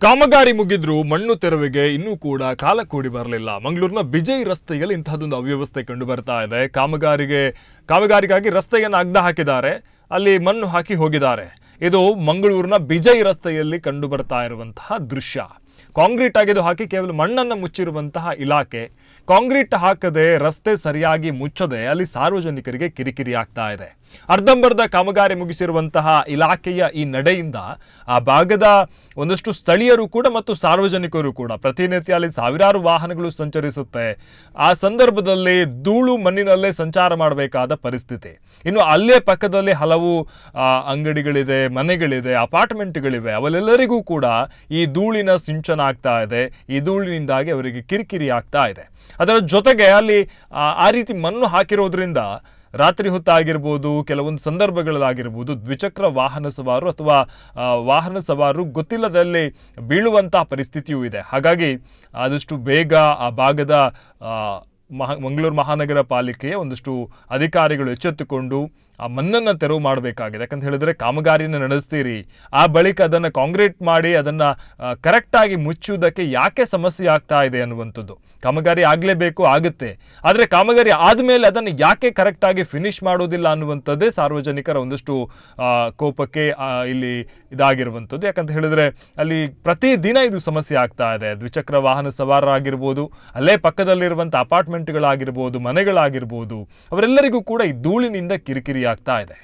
ಕಾಮಗಾರಿ ಮುಗಿದ್ರೂ ಮಣ್ಣು ತೆರವಿಗೆ ಇನ್ನೂ ಕೂಡ ಕಾಲ ಕೂಡಿ ಬರಲಿಲ್ಲ. ಮಂಗಳೂರಿನ ಬಿಜೈ ರಸ್ತೆಯಲ್ಲಿ ಇಂತಹದೊಂದು ಅವ್ಯವಸ್ಥೆ ಕಂಡು ಬರ್ತಾ ಇದೆ. ಕಾಮಗಾರಿಗಾಗಿ ರಸ್ತೆಯನ್ನು ಅಗ್ದ ಹಾಕಿದ್ದಾರೆ, ಅಲ್ಲಿ ಮಣ್ಣು ಹಾಕಿ ಹೋಗಿದ್ದಾರೆ. ಇದು ಮಂಗಳೂರಿನ ಬಿಜೈ ರಸ್ತೆಯಲ್ಲಿ ಕಂಡು ಬರ್ತಾ ಇರುವಂತಹ ದೃಶ್ಯ. ಕಾಂಕ್ರೀಟ್ ಆಗಿದ್ದು ಹಾಕಿ ಕೇವಲ ಮಣ್ಣನ್ನು ಮುಚ್ಚಿರುವಂತಹ ಇಲಾಖೆ, ಕಾಂಕ್ರೀಟ್ ಹಾಕದೆ ರಸ್ತೆ ಸರಿಯಾಗಿ ಮುಚ್ಚದೆ ಅಲ್ಲಿ ಸಾರ್ವಜನಿಕರಿಗೆ ಕಿರಿಕಿರಿ ಆಗ್ತಾ ಇದೆ. ಅರ್ಧಂಬರ್ಧ ಕಾಮಗಾರಿ ಮುಗಿಸಿರುವಂತಹ ಇಲಾಖೆಯ ಈ ನಡೆಯಿಂದ ಆ ಭಾಗದ ಒಂದಷ್ಟು ಸ್ಥಳೀಯರು ಕೂಡ ಮತ್ತು ಸಾರ್ವಜನಿಕರು ಕೂಡ ಪ್ರತಿನಿತ್ಯ ಅಲ್ಲಿ ಸಾವಿರಾರು ವಾಹನಗಳು ಸಂಚರಿಸುತ್ತೆ. ಆ ಸಂದರ್ಭದಲ್ಲಿ ಧೂಳು ಮಣ್ಣಿನಲ್ಲೇ ಸಂಚಾರ ಮಾಡಬೇಕಾದ ಪರಿಸ್ಥಿತಿ. ಇನ್ನು ಅಲ್ಲೇ ಪಕ್ಕದಲ್ಲಿ ಹಲವು ಅಂಗಡಿಗಳಿದೆ, ಮನೆಗಳಿದೆ, ಅಪಾರ್ಟ್ಮೆಂಟ್ಗಳಿವೆ. ಅವೆಲ್ಲರಿಗೂ ಕೂಡ ಈ ಧೂಳಿನ ಸಿಂಚನ ಆಗ್ತಾ ಇದೆ. ಈ ಧೂಳಿನಿಂದಾಗಿ ಅವರಿಗೆ ಕಿರಿಕಿರಿ ಆಗ್ತಾ ಇದೆ. ಅದರ ಜೊತೆಗೆ ಅಲ್ಲಿ ಆ ರೀತಿ ಮಣ್ಣು ಹಾಕಿರೋದ್ರಿಂದ ರಾತ್ರಿ ಹೊತ್ತಾಗಿರ್ಬೋದು, ಕೆಲವೊಂದು ಸಂದರ್ಭಗಳಲ್ಲಾಗಿರ್ಬೋದು ದ್ವಿಚಕ್ರ ವಾಹನ ಸವಾರು ಅಥವಾ ವಾಹನ ಸವಾರು ಗೊತ್ತಿಲ್ಲದಲ್ಲಿ ಬೀಳುವಂತಹ ಪರಿಸ್ಥಿತಿಯೂ ಇದೆ. ಹಾಗಾಗಿ ಆದಷ್ಟು ಬೇಗ ಆ ಭಾಗದ ಮಂಗಳೂರು ಮಹಾನಗರ ಪಾಲಿಕೆಯ ಒಂದಷ್ಟು ಅಧಿಕಾರಿಗಳು ಎಚ್ಚೆತ್ತುಕೊಂಡು ಆ ಮಣ್ಣನ್ನು ತೆರವು ಮಾಡಬೇಕಾಗಿದೆ. ಯಾಕಂತ ಹೇಳಿದ್ರೆ ಕಾಮಗಾರಿಯನ್ನು ನಡೆಸ್ತೀರಿ, ಆ ಬಳಿಕ ಅದನ್ನು ಕಾಂಕ್ರೀಟ್ ಮಾಡಿ ಅದನ್ನು ಕರೆಕ್ಟಾಗಿ ಮುಚ್ಚುವುದಕ್ಕೆ ಯಾಕೆ ಸಮಸ್ಯೆ ಆಗ್ತಾ ಇದೆ ಅನ್ನುವಂಥದ್ದು. ಕಾಮಗಾರಿ ಆಗಲೇಬೇಕು, ಆಗುತ್ತೆ, ಆದರೆ ಕಾಮಗಾರಿ ಆದಮೇಲೆ ಅದನ್ನು ಯಾಕೆ ಕರೆಕ್ಟಾಗಿ ಫಿನಿಶ್ ಮಾಡೋದಿಲ್ಲ ಅನ್ನುವಂಥದ್ದೇ ಸಾರ್ವಜನಿಕರ ಒಂದಷ್ಟು ಕೋಪಕ್ಕೆ ಇಲ್ಲಿ ಇದಾಗಿರುವಂಥದ್ದು. ಯಾಕಂತ ಹೇಳಿದ್ರೆ ಅಲ್ಲಿ ಪ್ರತಿದಿನ ಇದು ಸಮಸ್ಯೆ ಆಗ್ತಾ ಇದೆ. ದ್ವಿಚಕ್ರ ವಾಹನ ಸವಾರರಾಗಿರ್ಬೋದು, ಅಲ್ಲೇ ಪಕ್ಕದಲ್ಲಿರುವಂಥ ಅಪಾರ್ಟ್ಮೆಂಟ್ಗಳಾಗಿರ್ಬೋದು, ಮನೆಗಳಾಗಿರ್ಬೋದು, ಅವರೆಲ್ಲರಿಗೂ ಕೂಡ ಈ ಧೂಳಿನಿಂದ ಕಿರಿಕಿರಿ ಆಗ್ತಾ ಇದೆ.